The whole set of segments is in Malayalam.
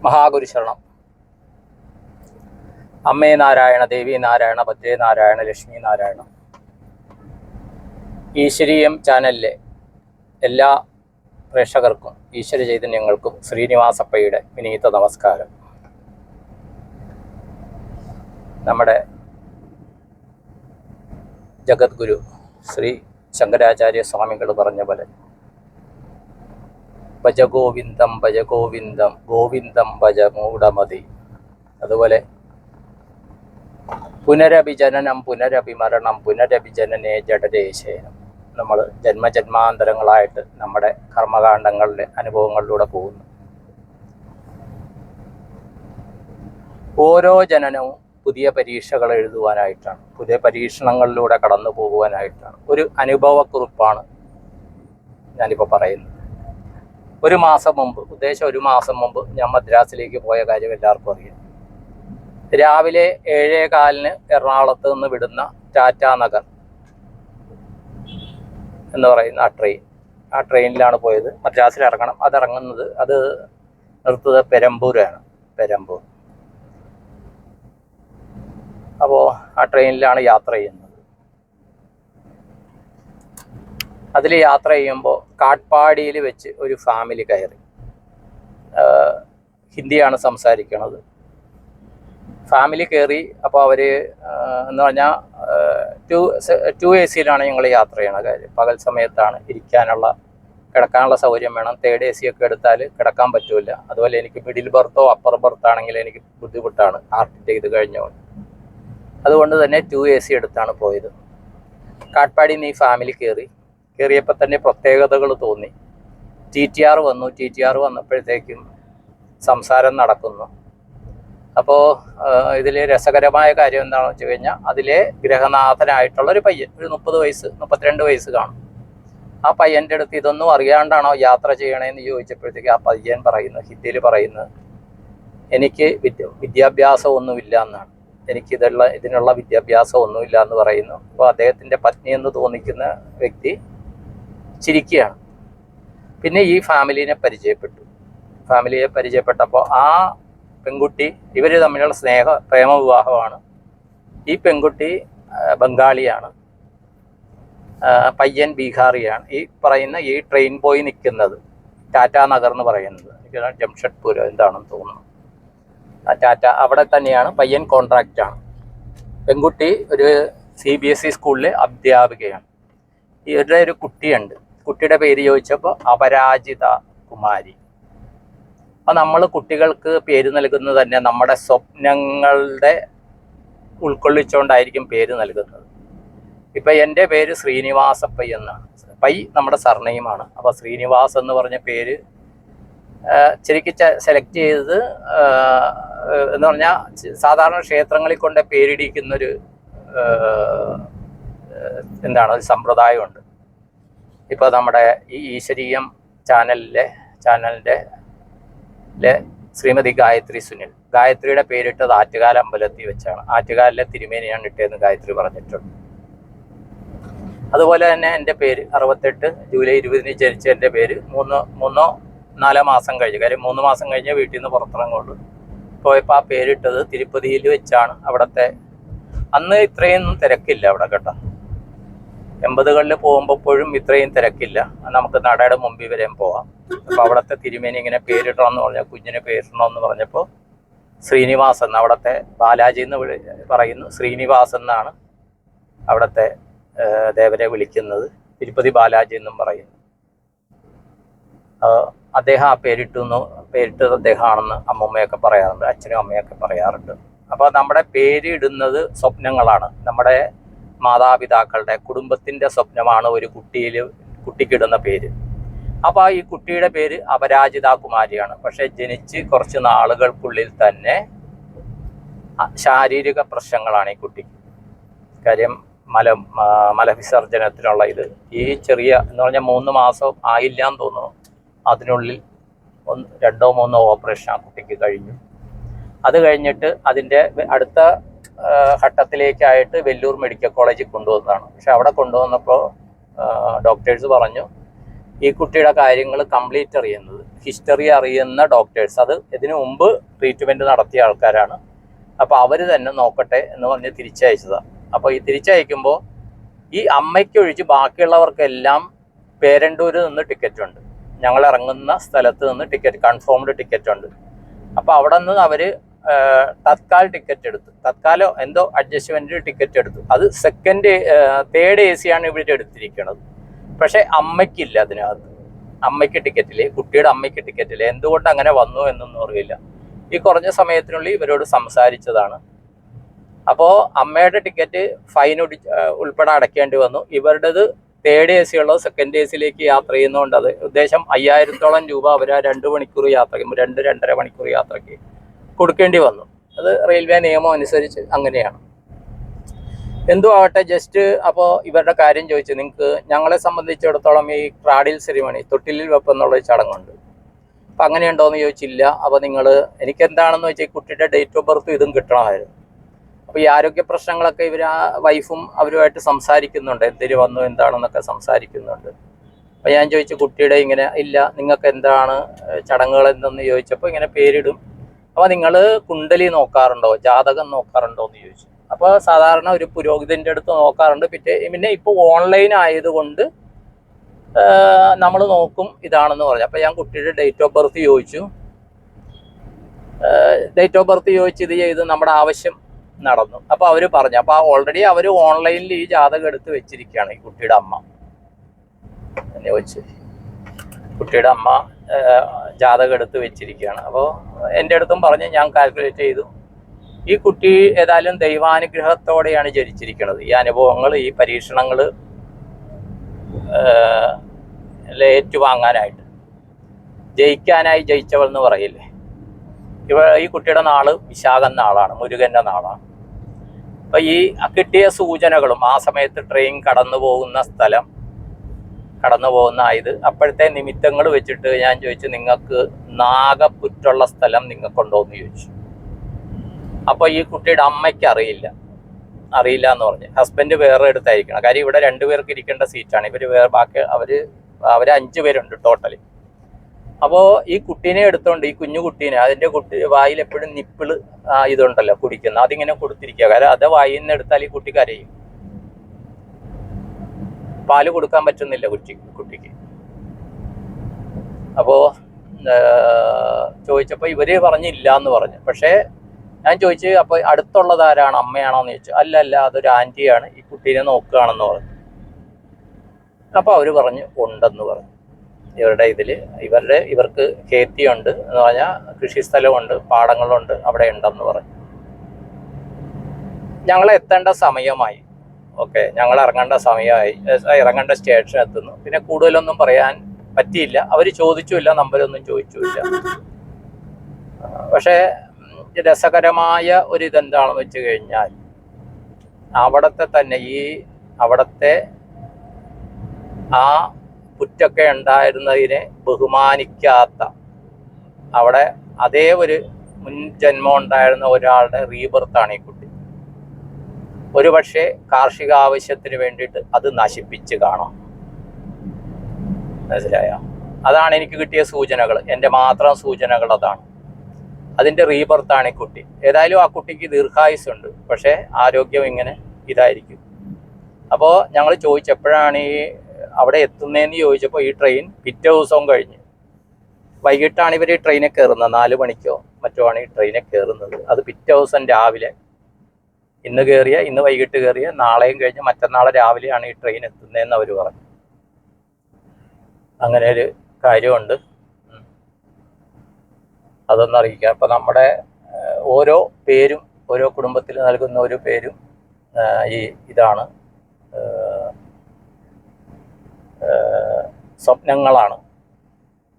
മഹാഗുരു ശരണം. അമ്മേ നാരായണ, ദേവി നാരായണ, ഭദ്രേ നാരായണ, ലക്ഷ്മി നാരായണ. ഈശ്വരീയം ചാനലിലെ എല്ലാ പ്രേക്ഷകർക്കും ഈശ്വര ചൈതന്യങ്ങൾക്കും ശ്രീനിവാസപ്പയുടെ വിനീത നമസ്കാരം. നമ്മുടെ ജഗദ്ഗുരു ശ്രീ ശങ്കരാചാര്യ സ്വാമികൾ പറഞ്ഞ പോലെ ഭജ ഗോവിന്ദം ഭജ ഗോവിന്ദം ഗോവിന്ദം ഭജ മൂഢമതി. അതുപോലെ പുനരഭിജനനം പുനരഭിമരണം പുനരഭിജനനേ ജഡരേശേനം. നമ്മൾ ജന്മജന്മാന്തരങ്ങളായിട്ട് നമ്മുടെ കർമ്മകാണ്ഡങ്ങളിലെ അനുഭവങ്ങളിലൂടെ പോകുന്നു. ഓരോ ജനനവും പുതിയ പരീക്ഷകൾ എഴുതുവാനായിട്ടാണ്, പുതിയ പരീക്ഷണങ്ങളിലൂടെ കടന്നു പോകുവാനായിട്ടാണ്. ഒരു അനുഭവക്കുറിപ്പാണ് ഞാനിപ്പോൾ പറയുന്നത്. ഒരു മാസം മുമ്പ് ഞാൻ മദ്രാസിലേക്ക് പോയ കാര്യം എല്ലാവർക്കും അറിയാം. രാവിലെ 7:15 എറണാകുളത്ത് നിന്ന് വിടുന്ന ടാറ്റാ നഗർ എന്ന് പറയുന്ന ആ ട്രെയിനിലാണ് പോയത്. മദ്രാസിൽ ഇറങ്ങണം. അത് നിർത്തുന്നത് പെരമ്പൂരാണ്. അപ്പോൾ ആ ട്രെയിനിലാണ് യാത്ര ചെയ്യുന്നത്. അതിൽ യാത്ര ചെയ്യുമ്പോൾ കാട്ട്പാടിയിൽ വെച്ച് ഒരു ഫാമിലി കയറി. ഹിന്ദിയാണ് സംസാരിക്കണത്. ഫാമിലി കയറി. അപ്പോൾ അവർ എന്ന് പറഞ്ഞാൽ 2 AC-യിലാണ് ഞങ്ങൾ യാത്ര ചെയ്യണ കാര്യം. പകൽ സമയത്താണ്. കിടക്കാനുള്ള സൗകര്യം വേണം. 3rd AC ഒക്കെ എടുത്താൽ കിടക്കാൻ പറ്റില്ല. അതുപോലെ എനിക്ക് മിഡിൽ ബർത്തോ അപ്പർ ബർത്ത് ആണെങ്കിൽ എനിക്ക് ബുദ്ധിമുട്ടാണ് ഹാർട്ടിൻ്റെ ഇത് കഴിഞ്ഞുകൊണ്ട്. അതുകൊണ്ട് തന്നെ 2 AC എടുത്താണ് പോയത്. കാട്ട്പാടിയിൽ നിന്ന് ഈ ഫാമിലി കയറിയപ്പോൾ തന്നെ പ്രത്യേകതകൾ തോന്നി. TTR വന്നു. TTR വന്നപ്പോഴത്തേക്കും സംസാരം നടക്കുന്നു. അപ്പോൾ ഇതിൽ രസകരമായ കാര്യം എന്താണെന്ന് വെച്ച് കഴിഞ്ഞാൽ, അതിലെ ഗ്രഹനാഥനായിട്ടുള്ള ഒരു പയ്യൻ, ഒരു 32 വയസ്സ് കാണും. ആ പയ്യൻ്റെ അടുത്ത് ഇതൊന്നും അറിയാണ്ടാണോ യാത്ര ചെയ്യണേന്ന് ചോദിച്ചപ്പോഴത്തേക്ക് ആ പയ്യൻ ഹിന്ദിയിൽ പറയുന്നത്, എനിക്ക് വിദ്യാഭ്യാസം ഒന്നുമില്ല എന്നാണ്. എനിക്ക് ഇതിനുള്ള വിദ്യാഭ്യാസം ഒന്നുമില്ല എന്ന് പറയുന്നു. അപ്പോൾ അദ്ദേഹത്തിൻ്റെ പത്നി എന്ന് തോന്നിക്കുന്ന വ്യക്തി ചിരിക്കുകയാണ്. പിന്നെ ഈ ഫാമിലിയെ പരിചയപ്പെട്ടപ്പോൾ ആ പെൺകുട്ടി, ഇവർ തമ്മിലുള്ള പ്രേമ വിവാഹമാണ്. ഈ പെൺകുട്ടി ബംഗാളിയാണ്, പയ്യൻ ബീഹാറിയാണ്. ഈ ട്രെയിൻ പോയി നിൽക്കുന്നത് ടാറ്റാ നഗർ എന്ന് പറയുന്നത്, എനിക്ക് ജംഷഡ്പൂർ എന്താണെന്ന് തോന്നുന്നു. ടാറ്റ അവിടെ തന്നെയാണ്. പയ്യൻ കോൺട്രാക്റ്റാണ്. പെൺകുട്ടി ഒരു CBSE സ്കൂളിലെ അധ്യാപികയാണ്. ഇവരുടെ ഒരു കുട്ടിയുണ്ട്. കുട്ടിയുടെ പേര് ചോദിച്ചപ്പോൾ അപരാജിത കുമാരി. അപ്പോൾ നമ്മൾ കുട്ടികൾക്ക് പേര് നൽകുന്നത് തന്നെ നമ്മുടെ സ്വപ്നങ്ങളുടെ ഉൾക്കൊള്ളിച്ചുകൊണ്ടായിരിക്കും പേര് നൽകുന്നത്. ഇപ്പം എൻ്റെ പേര് ശ്രീനിവാസപ്പൈ എന്നാണ്. പൈ നമ്മുടെ സർനെയിമാണ്. അപ്പോൾ ശ്രീനിവാസ് എന്ന് പറഞ്ഞ പേര് ശരിക്കും സെലക്ട് ചെയ്തത് എന്ന് പറഞ്ഞാൽ, സാധാരണ ക്ഷേത്രങ്ങളിൽ കൊണ്ട് പേരിടിക്കുന്നൊരു ഒരു സമ്പ്രദായമുണ്ട്. ഇപ്പോൾ നമ്മുടെ ഈ ഈശ്വരീയം ചാനലിൻ്റെ ശ്രീമതി ഗായത്രി സുനിൽ, ഗായത്രിയുടെ പേരിട്ടത് ആറ്റുകാൽ അമ്പലത്തിൽ വെച്ചാണ്. ആറ്റുകാലിലെ തിരുമേനിയാണ് ഇട്ടതെന്ന് ഗായത്രി പറഞ്ഞിട്ടുണ്ട്. അതുപോലെ തന്നെ എൻ്റെ പേര് 68 ജൂലൈ 20 ജനിച്ച എൻ്റെ പേര് 3-4 മാസം കഴിഞ്ഞ്, കാര്യം 3 മാസം കഴിഞ്ഞ് വീട്ടിൽ നിന്ന് പുറത്തിറങ്ങുള്ളൂ. പോയപ്പോൾ ആ പേരിട്ടത് തിരുപ്പതിയിൽ വെച്ചാണ്. അന്ന് ഇത്രയും തിരക്കില്ല അവിടെ കേട്ടോ. 80കളിൽ പോകുമ്പോഴും ഇത്രയും തിരക്കില്ല. നമുക്ക് നടയുടെ മുമ്പിൽ വരെയും പോവാം. അപ്പോൾ അവിടുത്തെ തിരുമേനി ഇങ്ങനെ പേരിടണമെന്ന് പറഞ്ഞാൽ, കുഞ്ഞിന് പേരിടണമെന്ന് പറഞ്ഞപ്പോൾ ശ്രീനിവാസ് എന്ന്, അവിടുത്തെ ബാലാജി എന്ന് പറയുന്നു, ശ്രീനിവാസ് എന്നാണ് അവിടുത്തെ ദേവരെ വിളിക്കുന്നത്. തിരുപ്പതി ബാലാജി എന്നും പറയുന്നു. അദ്ദേഹം ആ പേരിട്ടത് അദ്ദേഹമാണെന്ന് അമ്മൂമ്മയൊക്കെ പറയാറുണ്ട്, അച്ഛനും അമ്മയൊക്കെ പറയാറുണ്ട്. അപ്പോൾ നമ്മുടെ പേരിടുന്നത് സ്വപ്നങ്ങളാണ്. നമ്മുടെ മാതാപിതാക്കളുടെ കുടുംബത്തിൻ്റെ സ്വപ്നമാണ് ഒരു കുട്ടിക്കിടുന്ന പേര്. അപ്പോൾ ഈ കുട്ടിയുടെ പേര് അപരാജിത കുമാരിയാണ്. പക്ഷെ ജനിച്ച് കുറച്ച് നാളുകൾക്കുള്ളിൽ തന്നെ ശാരീരിക പ്രശ്നങ്ങളാണ് ഈ കുട്ടിക്ക്. കാര്യം മലവിസർജനത്തിനുള്ള ഈ ചെറിയ എന്ന് പറഞ്ഞാൽ 3 മാസം ആയില്ല എന്ന് തോന്നുന്നു. അതിനുള്ളിൽ 2-3 ഓപ്പറേഷൻ ആ കുട്ടിക്ക് കഴിഞ്ഞു. അത് കഴിഞ്ഞിട്ട് അതിൻ്റെ അടുത്ത ഘട്ടത്തിലേക്കായിട്ട് വെല്ലൂർ മെഡിക്കൽ കോളേജിൽ കൊണ്ടുവന്നതാണ്. പക്ഷെ അവിടെ കൊണ്ടുവന്നപ്പോൾ ഡോക്ടേഴ്സ് പറഞ്ഞു, ഈ കുട്ടിയുടെ കാര്യങ്ങൾ കംപ്ലീറ്റ് അറിയുന്നത് ഹിസ്റ്ററി അറിയുന്ന ഡോക്ടേഴ്സ്, അത് ഇതിനു മുമ്പ് ട്രീറ്റ്മെൻറ്റ് നടത്തിയ ആൾക്കാരാണ്. അപ്പോൾ അവർ തന്നെ നോക്കട്ടെ എന്ന് പറഞ്ഞ് തിരിച്ചയച്ചതാണ്. അപ്പോൾ ഈ തിരിച്ചയക്കുമ്പോൾ ഈ അമ്മയ്ക്കൊഴിച്ച് ബാക്കിയുള്ളവർക്കെല്ലാം പേരണ്ടൂരിൽ നിന്ന് ടിക്കറ്റ് ഉണ്ട്. ഞങ്ങൾ ഇറങ്ങുന്ന സ്ഥലത്ത് നിന്ന് ടിക്കറ്റ്, കൺഫേംഡ് ടിക്കറ്റ് ഉണ്ട്. അപ്പോൾ അവിടെ നിന്ന് അവർ തത്കാൽ ടിക്കറ്റ് എടുത്തു, തത്കാലോ എന്തോ അഡ്ജസ്റ്റ്മെൻറ്റ് ടിക്കറ്റ് എടുത്തു. അത് തേർഡ് AC ആണ് ഇവിടെ എടുത്തിരിക്കുന്നത്. പക്ഷേ അമ്മയ്ക്കില്ല അതിനകത്ത്. അമ്മയ്ക്ക് ടിക്കറ്റില്ലേ, കുട്ടിയുടെ അമ്മയ്ക്ക് ടിക്കറ്റില്ലേ. എന്തുകൊണ്ട് അങ്ങനെ വന്നു എന്നൊന്നും അറിയില്ല. ഈ കുറഞ്ഞ സമയത്തിനുള്ളിൽ ഇവരോട് സംസാരിച്ചതാണ്. അപ്പോൾ അമ്മയുടെ ടിക്കറ്റ് ഫൈൻ ഉൾപ്പെടെ അടയ്ക്കേണ്ടി വന്നു. ഇവരുടേത് തേർഡ് AC ഉള്ളത് സെക്കൻഡ് ACയിലേക്ക് യാത്ര ചെയ്യുന്നതുകൊണ്ട് അത് ഉദ്ദേശം 5000-ഓളം രൂപ അവർ ആ 2 മണിക്കൂർ യാത്രയ്ക്ക്, 2-2.5 മണിക്കൂർ യാത്രയ്ക്ക് കൊടുക്കേണ്ടി വന്നു. അത് റെയിൽവേ നിയമം അനുസരിച്ച് അങ്ങനെയാണ്. എന്തോ ആവട്ടെ, ജസ്റ്റ് അപ്പോൾ ഇവരുടെ കാര്യം ചോദിച്ചു. നിങ്ങൾക്ക് ഞങ്ങളെ സംബന്ധിച്ചിടത്തോളം ഈ ക്രാഡിൽ സെറിമണി, തൊട്ടിലിൽ വെപ്പ് എന്നുള്ളൊരു ചടങ്ങുണ്ട്. അപ്പം അങ്ങനെയുണ്ടോ എന്ന് ചോദിച്ചില്ല. അപ്പോൾ നിങ്ങൾ എനിക്കെന്താണെന്ന് വെച്ചാൽ ഈ കുട്ടിയുടെ ഡേറ്റ് ഓഫ് ബർത്ത് ഇതും കിട്ടണമായിരുന്നു. അപ്പോൾ ഈ ആരോഗ്യ പ്രശ്നങ്ങളൊക്കെ ഇവർ ആ വൈഫും അവരുമായിട്ട് സംസാരിക്കുന്നുണ്ട്, എന്തിന് വന്നു എന്താണെന്നൊക്കെ സംസാരിക്കുന്നുണ്ട്. അപ്പോൾ ഞാൻ ചോദിച്ചു കുട്ടിയുടെ ഇങ്ങനെ, ഇല്ല നിങ്ങൾക്ക് എന്താണ് ചടങ്ങുകൾ എന്തെന്ന് ചോദിച്ചപ്പോൾ ഇങ്ങനെ പേരിടും. അപ്പോൾ നിങ്ങൾ കുണ്ടലി നോക്കാറുണ്ടോ, ജാതകം നോക്കാറുണ്ടോ എന്ന് ചോദിച്ചു. അപ്പോൾ സാധാരണ ഒരു പുരോഹിതൻ്റെ അടുത്ത് നോക്കാറുണ്ട്. പിന്നെ ഇപ്പോൾ ഓൺലൈൻ ആയതുകൊണ്ട് നമ്മൾ നോക്കും ഇതാണെന്ന് പറഞ്ഞു. അപ്പോൾ ഞാൻ കുട്ടിയുടെ ഡേറ്റ് ഓഫ് ബർത്ത് ചോദിച്ചു. ഡേറ്റ് ഓഫ് ബർത്ത് ചോദിച്ച് ഇത് ചെയ്ത് നമ്മുടെ ആവശ്യം നടന്നു. അപ്പോൾ അവർ പറഞ്ഞു, അപ്പോൾ ഓൾറെഡി അവർ ഓൺലൈനിൽ ഈ ജാതകം എടുത്ത് വെച്ചിരിക്കുകയാണ്. ഈ കുട്ടിയുടെ അമ്മ എന്നെ ചോദിച്ചു, കുട്ടിയുടെ അമ്മ ജാതകം എടുത്ത് വെച്ചിരിക്കുകയാണ്. അപ്പോൾ എൻ്റെ അടുത്തും പറഞ്ഞ് ഞാൻ കാൽക്കുലേറ്റ് ചെയ്തു. ഈ കുട്ടി ഏതായാലും ദൈവാനുഗ്രഹത്തോടെയാണ് ജനിച്ചിരിക്കുന്നത്. ഈ അനുഭവങ്ങൾ, ഈ പരീക്ഷണങ്ങൾ ഏറ്റുവാങ്ങാനായിട്ട്, ജയിക്കാനായി ജയിച്ചവൾ എന്ന് പറയില്ലേ. ഈ കുട്ടിയുടെ നാള് വിശാഖം നാളാണ്, മുരുകൻ്റെ നാളാണ്. അപ്പം ഈ കിട്ടിയ സൂചനകളും ആ സമയത്ത് ട്രെയിൻ കടന്നു പോകുന്ന സ്ഥലം, കടന്നു പോകുന്ന ഇത് അപ്പോഴത്തെ നിമിത്തങ്ങൾ വെച്ചിട്ട് ഞാൻ ചോദിച്ചു, നിങ്ങൾക്ക് നാഗപ്പുറ്റുള്ള സ്ഥലം നിങ്ങൾക്കുണ്ടോ എന്ന് ചോദിച്ചു. അപ്പോൾ ഈ കുട്ടിയുടെ അമ്മയ്ക്ക് അറിയില്ല എന്ന് പറഞ്ഞു. ഹസ്ബൻഡ് വേറെ എടുത്തായിരിക്കണം. കാര്യം ഇവിടെ 2 പേർക്ക് ഇരിക്കേണ്ട സീറ്റാണ്. ഇവർ ബാക്കി അവർ 5 പേരുണ്ട് ടോട്ടലി. അപ്പോൾ ഈ കുട്ടീനെ എടുത്തോണ്ട്, ഈ കുഞ്ഞു കുട്ടീനെ, അതിൻ്റെ വായിൽ എപ്പോഴും നിപ്പിള് ഇതുണ്ടല്ലോ കുടിക്കുന്ന, അതിങ്ങനെ കൊടുത്തിരിക്കുക. കാരണം അത് വായിൽ നിന്ന് എടുത്താൽ ഈ കുട്ടി കരയും. പാല് കൊടുക്കാൻ പറ്റുന്നില്ല കുട്ടിക്ക്. അപ്പോൾ ചോദിച്ചപ്പോൾ ഇവര് പറഞ്ഞില്ല എന്ന് പറഞ്ഞു. പക്ഷേ ഞാൻ ചോദിച്ചു, അപ്പോൾ അടുത്തുള്ളത് ആരാണ്, അമ്മയാണോ എന്ന് ചോദിച്ചു. അല്ല, അതൊരു ആൻറ്റിയാണ്, ഈ കുട്ടീനെ നോക്കുകയാണെന്ന് പറഞ്ഞു. അപ്പോൾ അവർ പറഞ്ഞു ഉണ്ടെന്ന് പറഞ്ഞു. ഇവരുടെ ഇതിൽ ഇവർക്ക് ഖേത്തിയുണ്ട് എന്ന് പറഞ്ഞാൽ കൃഷിസ്ഥലമുണ്ട്, പാടങ്ങളുണ്ട്, അവിടെ ഉണ്ടെന്ന് പറഞ്ഞു. ഞങ്ങൾ എത്തേണ്ട സമയമായി. ഓക്കെ, ഞങ്ങൾ ഇറങ്ങേണ്ട സമയമായി, ഇറങ്ങേണ്ട സ്റ്റേഷൻ എത്തുന്നു. പിന്നെ കൂടുതലൊന്നും പറയാൻ പറ്റിയില്ല. അവർ ചോദിച്ചുമില്ല, നമ്പരൊന്നും ചോദിച്ചുമില്ല. പക്ഷേ രസകരമായ ഒരു ഇതെന്താണെന്ന് വെച്ച് കഴിഞ്ഞാൽ, അവിടുത്തെ തന്നെ അവിടുത്തെ ആ പുറ്റൊക്കെ ഉണ്ടായിരുന്നതിനെ ബഹുമാനിക്കാത്ത, അവിടെ അതേ ഒരു മുൻ ജന്മം ഉണ്ടായിരുന്ന ഒരാളുടെ റീബർത്താണ് ഈ കുട്ടി. ഒരുപക്ഷെ കാർഷിക ആവശ്യത്തിന് വേണ്ടിയിട്ട് അത് നശിപ്പിച്ച് കാണാം. മനസ്സിലായോ? അതാണ് എനിക്ക് കിട്ടിയ സൂചനകൾ, എൻ്റെ മാത്രം സൂചനകൾ അതാണ്. അതിൻ്റെ റീബർത്താണ് ഈ കുട്ടി. ഏതായാലും ആ കുട്ടിക്ക് ദീർഘായുസ്സുണ്ട്, പക്ഷേ ആരോഗ്യം ഇങ്ങനെ ഇതായിരിക്കും. അപ്പോൾ ഞങ്ങൾ ചോദിച്ചപ്പോഴാണ് അവിടെ എത്തുന്നതെന്ന് ചോദിച്ചപ്പോൾ ഈ ട്രെയിൻ പിറ്റേ ദിവസവും കഴിഞ്ഞ് വൈകിട്ടാണ് ഇവർ ഈ ട്രെയിനിൽ കയറുന്നത്. 4 മണിക്കോ മറ്റോ ആണ് ഈ ട്രെയിനിൽ കയറുന്നത്. അത് പിറ്റേ ദിവസം രാവിലെ, ഇന്ന് വൈകിട്ട് കയറിയ നാളെയും കഴിഞ്ഞ് മറ്റന്നാളെ രാവിലെയാണ് ഈ ട്രെയിൻ എത്തുന്നതെന്ന് അവർ പറഞ്ഞു. അങ്ങനെ ഒരു കാര്യമുണ്ട്, അതൊന്നറിയിക്കാം. അപ്പം നമ്മുടെ ഓരോ പേരും, ഓരോ കുടുംബത്തിൽ നൽകുന്ന ഒരു പേരും ഇതാണ്, സ്വപ്നങ്ങളാണ്.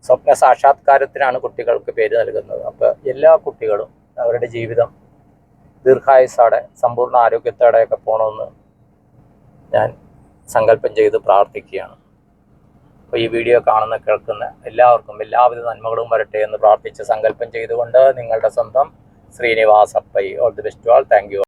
സ്വപ്ന സാക്ഷാത്കാരത്തിനാണ് കുട്ടികൾക്ക് പേര് നൽകുന്നത്. അപ്പോൾ എല്ലാ കുട്ടികളും അവരുടെ ജീവിതം ദീർഘായുസ്സോടെ സമ്പൂർണ്ണ ആരോഗ്യത്തോടെയൊക്കെ പോകണമെന്ന് ഞാൻ സങ്കല്പം ചെയ്ത് പ്രാർത്ഥിക്കുകയാണ്. അപ്പോൾ ഈ വീഡിയോ കാണുന്ന കേൾക്കുന്ന എല്ലാവർക്കും എല്ലാവിധ നന്മകളും വരട്ടെ എന്ന് പ്രാർത്ഥിച്ച് സങ്കല്പം ചെയ്തുകൊണ്ട് നിങ്ങളുടെ സ്വന്തം ശ്രീനിവാസ് അപ്പൈ. All the best to all. Thank U.